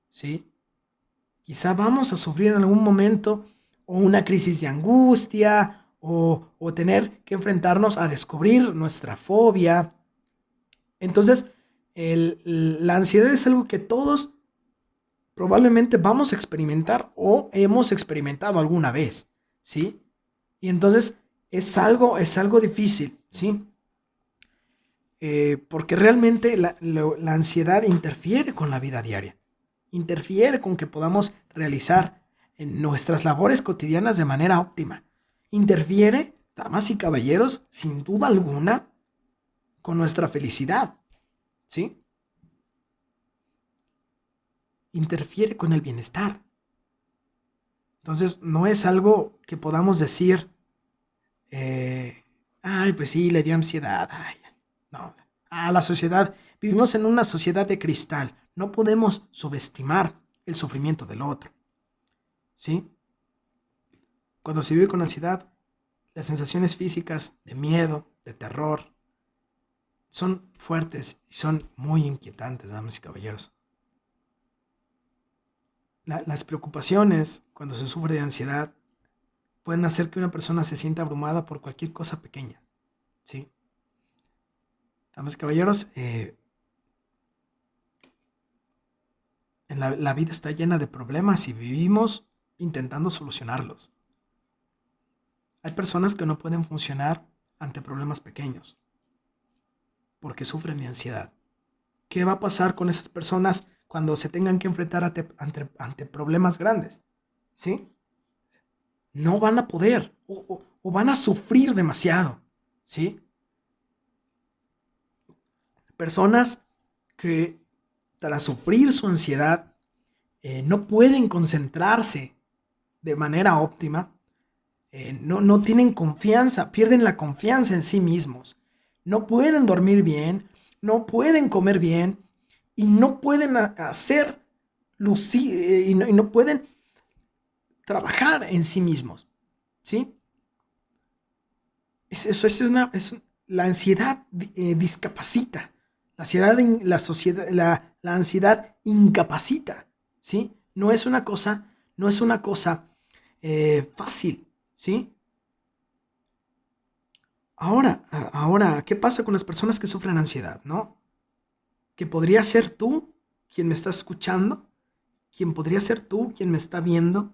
¿sí? Quizá vamos a sufrir en algún momento o una crisis de angustia o tener que enfrentarnos a descubrir nuestra fobia. Entonces, la ansiedad es algo que todos probablemente vamos a experimentar o hemos experimentado alguna vez, ¿sí? Y entonces es algo difícil, ¿sí? Porque realmente la ansiedad interfiere con la vida diaria, interfiere con que podamos realizar nuestras labores cotidianas de manera óptima, interfiere, damas y caballeros, sin duda alguna, con nuestra felicidad, ¿sí? Interfiere con el bienestar. Entonces, no es algo que podamos decir, ay, pues sí, le dio ansiedad, ay, no. La sociedad, vivimos en una sociedad de cristal, no podemos subestimar el sufrimiento del otro, ¿sí? Cuando se vive con ansiedad, las sensaciones físicas de miedo, de terror, son fuertes y son muy inquietantes, damas y caballeros. Las preocupaciones, cuando se sufre de ansiedad, pueden hacer que una persona se sienta abrumada por cualquier cosa pequeña, ¿sí? Damas y caballeros, la vida está llena de problemas y vivimos intentando solucionarlos. Hay personas que no pueden funcionar ante problemas pequeños porque sufren de ansiedad. ¿Qué va a pasar con esas personas cuando se tengan que enfrentar ante problemas grandes? ¿Sí? No van a poder o van a sufrir demasiado. ¿sí? Personas que tras sufrir su ansiedad no pueden concentrarse de manera óptima, no tienen confianza, pierden la confianza en sí mismos, no pueden dormir bien, no pueden comer bien y no pueden hacer lucir y no pueden trabajar en sí mismos, ¿sí? La ansiedad discapacita, la ansiedad incapacita, ¿sí? No es una cosa fácil, ¿sí? Ahora, ¿qué pasa con las personas que sufren ansiedad, no? Que podría ser tú quien me está escuchando, quien podría ser tú quien me está viendo,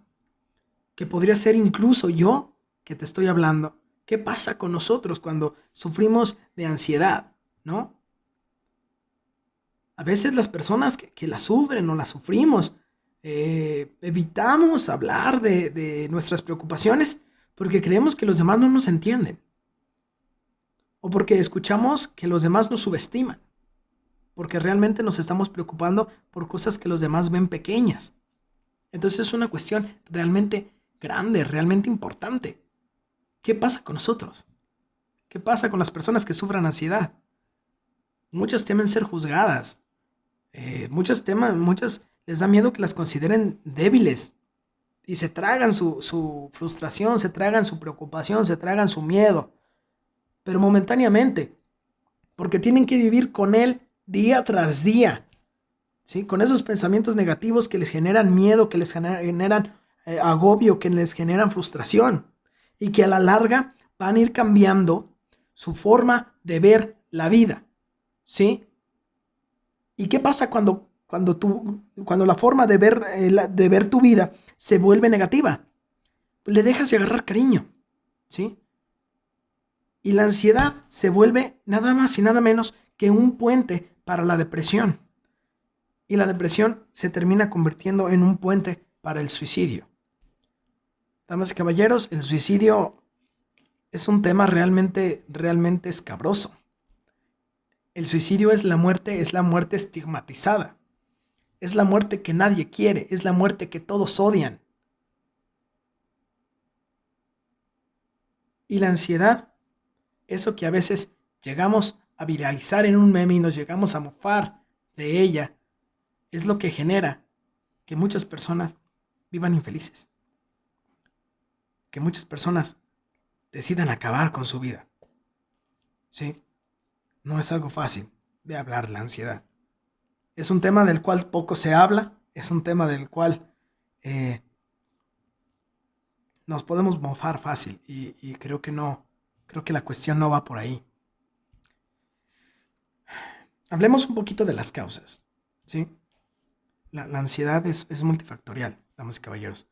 que podría ser incluso yo que te estoy hablando. ¿Qué pasa con nosotros cuando sufrimos de ansiedad, no? A veces las personas que la sufren o la sufrimos, evitamos hablar de nuestras preocupaciones porque creemos que los demás no nos entienden. O porque escuchamos que los demás nos subestiman. Porque realmente nos estamos preocupando por cosas que los demás ven pequeñas. Entonces es una cuestión realmente grande, realmente importante. ¿Qué pasa con nosotros? ¿Qué pasa con las personas que sufran ansiedad? Muchas temen ser juzgadas. Muchas les da miedo que las consideren débiles. Y se tragan su frustración, se tragan su preocupación, se tragan su miedo. Pero momentáneamente. Porque tienen que vivir con él día tras día. ¿Sí? Con esos pensamientos negativos que les generan miedo, que les generan agobio, que les generan frustración. Y que a la larga van a ir cambiando su forma de ver la vida. ¿Sí? ¿Y qué pasa cuando la forma de ver tu vida se vuelve negativa? Le dejas de agarrar cariño, ¿sí? Y la ansiedad se vuelve nada más y nada menos que un puente para la depresión. Y la depresión se termina convirtiendo en un puente para el suicidio. Damas y caballeros, el suicidio es un tema realmente escabroso. El suicidio es la muerte estigmatizada. Es la muerte que nadie quiere, es la muerte que todos odian. Y la ansiedad, eso que a veces llegamos a viralizar en un meme y nos llegamos a mofar de ella, es lo que genera que muchas personas vivan infelices. Que muchas personas decidan acabar con su vida. ¿Sí? No es algo fácil de hablar la ansiedad. Es un tema del cual poco se habla, es un tema del cual nos podemos mofar fácil y creo que no, creo que la cuestión no va por ahí. Hablemos un poquito de las causas, ¿sí? La ansiedad es multifactorial, damas y caballeros.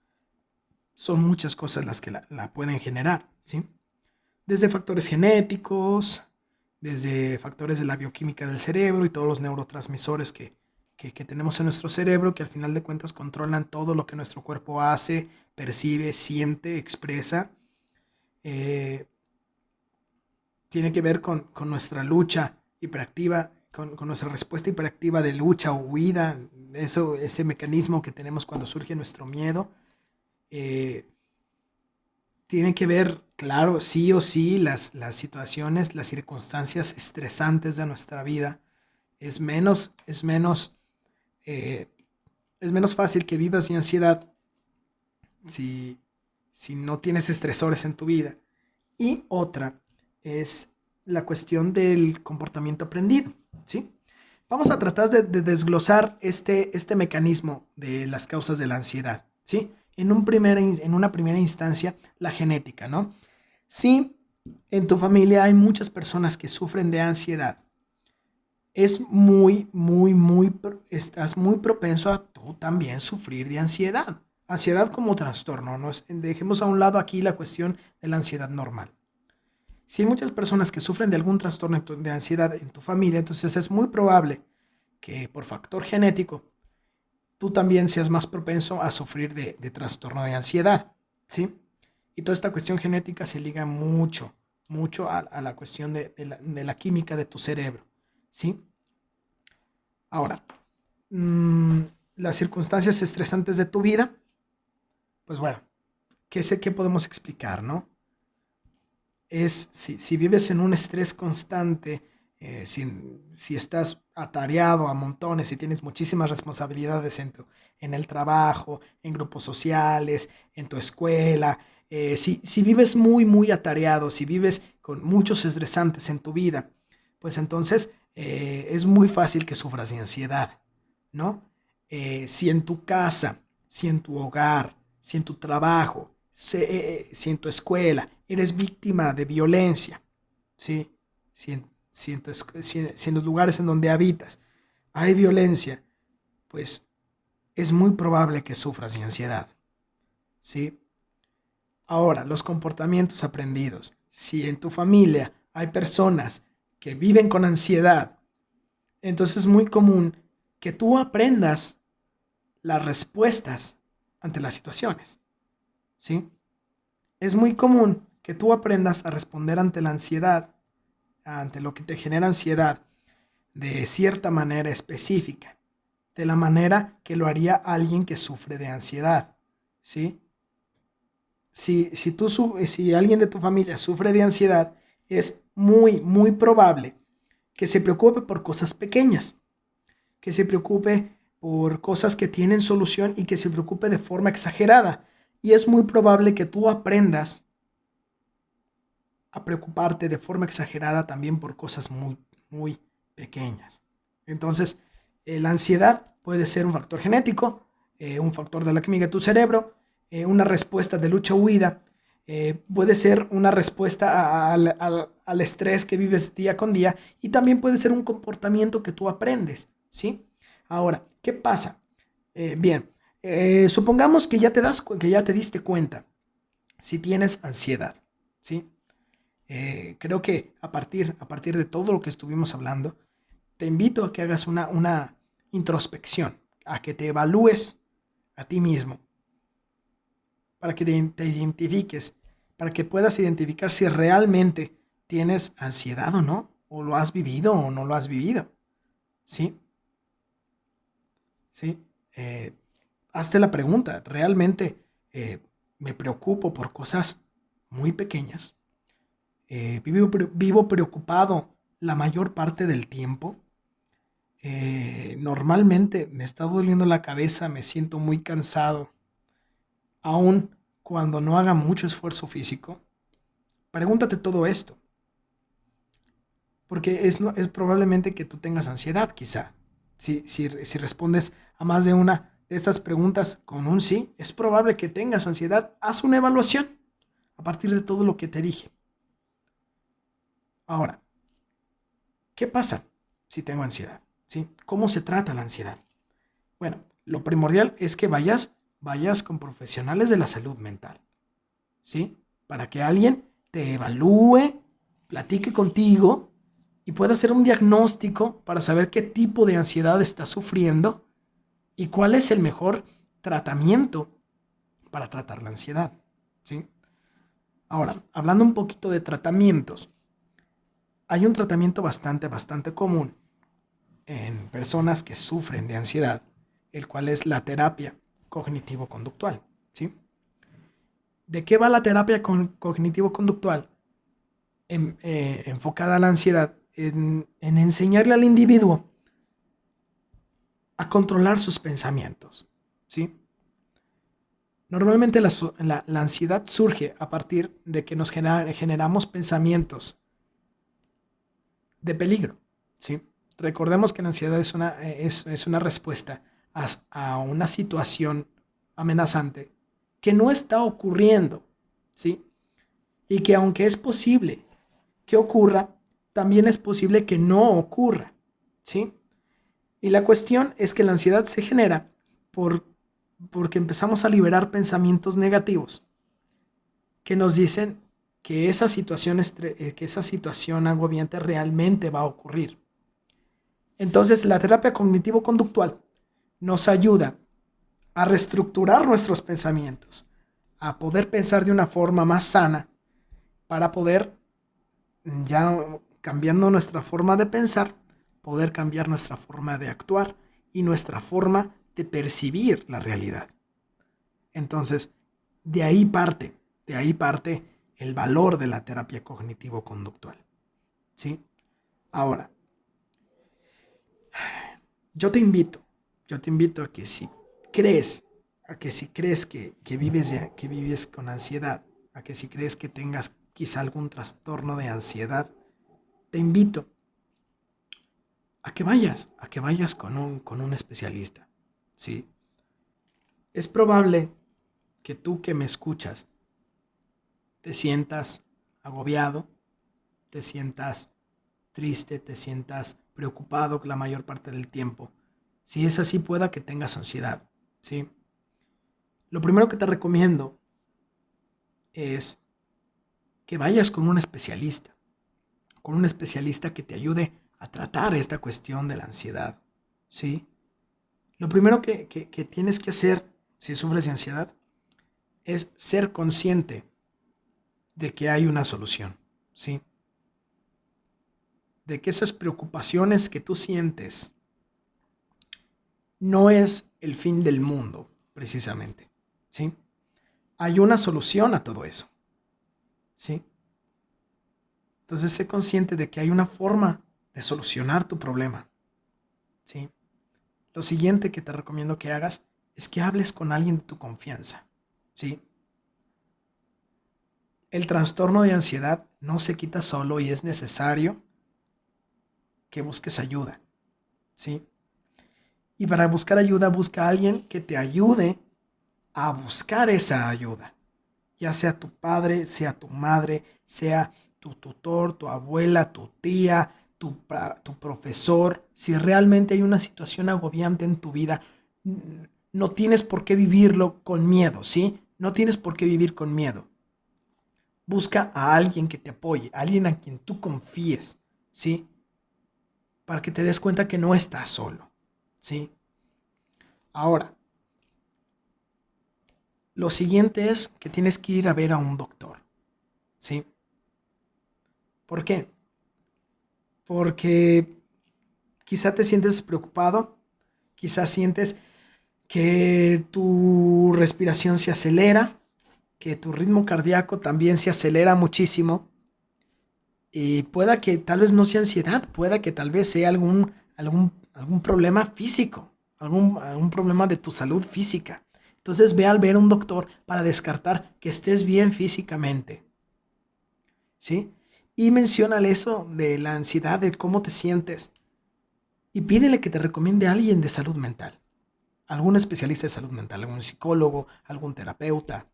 Son muchas cosas las que la pueden generar, ¿sí? Desde factores genéticos, desde factores de la bioquímica del cerebro y todos los neurotransmisores que tenemos en nuestro cerebro, que al final de cuentas controlan todo lo que nuestro cuerpo hace, percibe, siente, expresa. Tiene que ver con nuestra lucha hiperactiva, con nuestra respuesta hiperactiva de lucha o huida, ese mecanismo que tenemos cuando surge nuestro miedo. Tiene que ver, claro, sí o sí, las situaciones, las circunstancias estresantes de nuestra vida. Es menos fácil que vivas de ansiedad si no tienes estresores en tu vida. Y otra es la cuestión del comportamiento aprendido, ¿sí? Vamos a tratar de desglosar este mecanismo de las causas de la ansiedad, ¿sí? En una primera instancia, la genética, ¿no? Si en tu familia hay muchas personas que sufren de ansiedad, estás muy propenso a tú también sufrir de ansiedad. Ansiedad como trastorno, ¿no? Dejemos a un lado aquí la cuestión de la ansiedad normal. Si hay muchas personas que sufren de algún trastorno de ansiedad en tu familia, entonces es muy probable que por factor genético tú también seas más propenso a sufrir de trastorno de ansiedad, ¿sí? Y toda esta cuestión genética se liga mucho, mucho a la cuestión de la química de tu cerebro, ¿sí? Ahora, mm, las circunstancias estresantes de tu vida, pues bueno, ¿qué podemos explicar, no? Es si vives en un estrés constante, si estás atareado a montones, si tienes muchísimas responsabilidades en el trabajo, en grupos sociales, en tu escuela, si vives muy, muy atareado, si vives con muchos estresantes en tu vida, pues entonces es muy fácil que sufras de ansiedad, ¿no? Si en tu casa, si en tu hogar, si en tu trabajo, si en tu escuela eres víctima de violencia, ¿sí? Si en los lugares en donde habitas hay violencia, pues es muy probable que sufras de ansiedad, ¿sí? Ahora, los comportamientos aprendidos. Si en tu familia hay personas que viven con ansiedad, entonces es muy común que tú aprendas las respuestas ante las situaciones, ¿sí? Es muy común que tú aprendas a responder ante la ansiedad, ante lo que te genera ansiedad, de cierta manera específica, de la manera que lo haría alguien que sufre de ansiedad, ¿sí? Si alguien de tu familia sufre de ansiedad, es muy, muy probable que se preocupe por cosas pequeñas, que se preocupe por cosas que tienen solución y que se preocupe de forma exagerada. Y es muy probable que tú aprendas a preocuparte de forma exagerada también por cosas muy, muy pequeñas. Entonces, la ansiedad puede ser un factor genético, un factor de la química de tu cerebro, una respuesta de lucha-huida, puede ser una respuesta al estrés que vives día con día y también puede ser un comportamiento que tú aprendes, ¿sí? Ahora, ¿qué pasa? Bien, supongamos que que ya te diste cuenta si tienes ansiedad, ¿sí? Creo que a partir de todo lo que estuvimos hablando, te invito a que hagas una introspección, a que te evalúes a ti mismo, para que te identifiques, para que puedas identificar si realmente tienes ansiedad o no, o lo has vivido o no lo has vivido. ¿Sí? ¿Sí? Eh, Hazte la pregunta, ¿realmente me preocupo por cosas muy pequeñas? Vivo preocupado la mayor parte del tiempo. Normalmente me está doliendo la cabeza, me siento muy cansado, aun cuando no haga mucho esfuerzo físico. Pregúntate todo esto, porque es probablemente que tú tengas ansiedad, quizá. Si respondes a más de una de estas preguntas con un sí, es probable que tengas ansiedad. Haz una evaluación a partir de todo lo que te dije. Ahora, ¿qué pasa si tengo ansiedad? ¿Sí? ¿Cómo se trata la ansiedad? Bueno, lo primordial es que vayas con profesionales de la salud mental, ¿sí? Para que alguien te evalúe, platique contigo y pueda hacer un diagnóstico para saber qué tipo de ansiedad estás sufriendo y cuál es el mejor tratamiento para tratar la ansiedad, ¿sí? Ahora, hablando un poquito de tratamientos, hay un tratamiento bastante común en personas que sufren de ansiedad, el cual es la terapia cognitivo-conductual, ¿sí? ¿De qué va la terapia cognitivo-conductual? Enfocada a la ansiedad, en enseñarle al individuo a controlar sus pensamientos, ¿sí? Normalmente la ansiedad surge a partir de que generamos pensamientos de peligro, ¿sí? Recordemos que la ansiedad es una respuesta a una situación amenazante que no está ocurriendo, ¿sí? Y que aunque es posible que ocurra, también es posible que no ocurra, ¿sí? Y la cuestión es que la ansiedad se genera por, porque empezamos a liberar pensamientos negativos que nos dicen que que esa situación agobiante realmente va a ocurrir. Entonces, la terapia cognitivo-conductual nos ayuda a reestructurar nuestros pensamientos, a poder pensar de una forma más sana para poder ya cambiando nuestra forma de pensar, poder cambiar nuestra forma de actuar y nuestra forma de percibir la realidad. Entonces, de ahí parte el valor de la terapia cognitivo-conductual. ¿Sí? Ahora, yo te invito a que si crees que vives con ansiedad, a que si crees que tengas quizá algún trastorno de ansiedad, te invito a que vayas con un especialista. ¿Sí? Es probable que tú que me escuchas te sientas agobiado, te sientas triste, te sientas preocupado la mayor parte del tiempo. Si es así, pueda que tengas ansiedad, ¿sí? Lo primero que te recomiendo es que vayas con un especialista que te ayude a tratar esta cuestión de la ansiedad, ¿sí? Lo primero que tienes que hacer si sufres de ansiedad es ser consciente de que hay una solución, ¿sí? De que esas preocupaciones que tú sientes no es el fin del mundo, precisamente, ¿sí? Hay una solución a todo eso, ¿sí? Entonces, sé consciente de que hay una forma de solucionar tu problema, ¿sí? Lo siguiente que te recomiendo que hagas es que hables con alguien de tu confianza, ¿sí? El trastorno de ansiedad no se quita solo y es necesario que busques ayuda, ¿sí? Y para buscar ayuda, busca a alguien que te ayude a buscar esa ayuda. Ya sea tu padre, sea tu madre, sea tu tutor, tu abuela, tu tía, tu profesor. Si realmente hay una situación agobiante en tu vida, no tienes por qué vivirlo con miedo, ¿sí? No tienes por qué vivir con miedo. Busca a alguien que te apoye, a alguien a quien tú confíes, ¿sí? Para que te des cuenta que no estás solo, ¿sí? Ahora, lo siguiente es que tienes que ir a ver a un doctor, ¿sí? ¿Por qué? Porque quizá te sientes preocupado, quizá sientes que tu respiración se acelera, que tu ritmo cardíaco también se acelera muchísimo y pueda que tal vez no sea ansiedad, pueda que tal vez sea algún problema físico, algún problema de tu salud física. Entonces ve al ver a un doctor para descartar que estés bien físicamente, ¿sí? Y menciónale eso de la ansiedad, de cómo te sientes y pídele que te recomiende a alguien de salud mental, algún especialista de salud mental, algún psicólogo, algún terapeuta.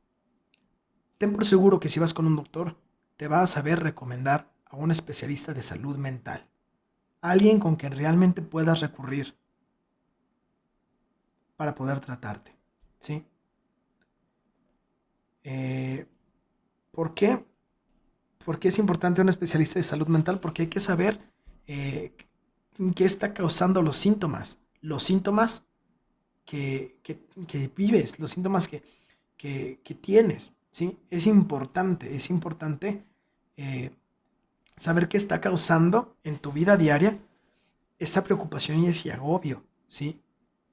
Ten por seguro que si vas con un doctor, te va a saber recomendar a un especialista de salud mental, alguien con quien realmente puedas recurrir para poder tratarte, ¿sí? Eh, ¿Por qué? Porque es importante un especialista de salud mental, porque hay que saber eh, qué está causando los síntomas que vives, los síntomas que tienes, ¿sí? Es importante eh, saber qué está causando en tu vida diaria esa preocupación y ese agobio, ¿sí?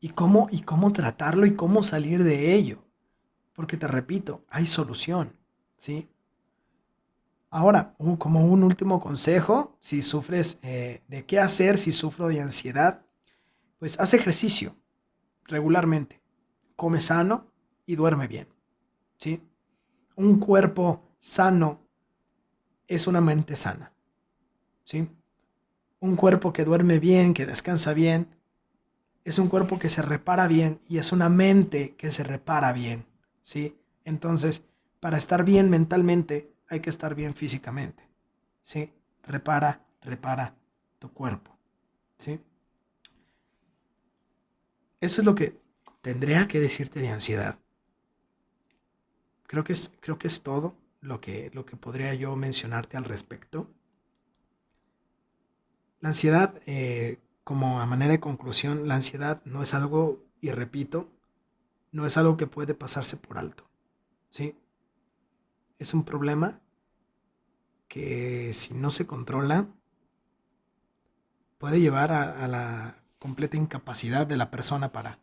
Y cómo tratarlo y cómo salir de ello. Porque te repito, hay solución, ¿sí? Ahora, como un último consejo, si sufres de qué hacer, si sufro de ansiedad, pues haz ejercicio regularmente, come sano y duerme bien, ¿sí? Un cuerpo sano es una mente sana, ¿sí? Un cuerpo que duerme bien, que descansa bien, es un cuerpo que se repara bien y es una mente que se repara bien, ¿sí? Entonces, para estar bien mentalmente, hay que estar bien físicamente, ¿sí? Repara tu cuerpo, ¿sí? Eso es lo que tendría que decirte de ansiedad. Creo que es todo lo que podría yo mencionarte al respecto. La ansiedad, como a manera de conclusión, la ansiedad no es algo, y repito, no es algo que puede pasarse por alto, ¿sí? Es un problema que si no se controla puede llevar a la completa incapacidad de la persona para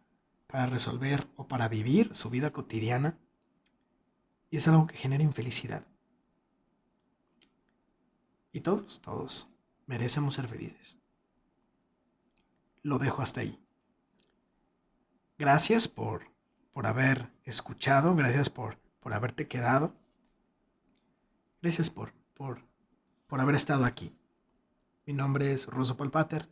resolver o para vivir su vida cotidiana, y es algo que genera infelicidad. Y todos merecemos ser felices. Lo dejo hasta ahí. Gracias por haber escuchado, gracias por haberte quedado, gracias por haber estado aquí. Mi nombre es Russo Palpater.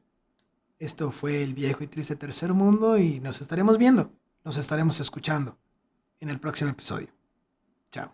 Esto fue El Viejo y Triste Tercer Mundo y nos estaremos viendo, nos estaremos escuchando en el próximo episodio. Chao.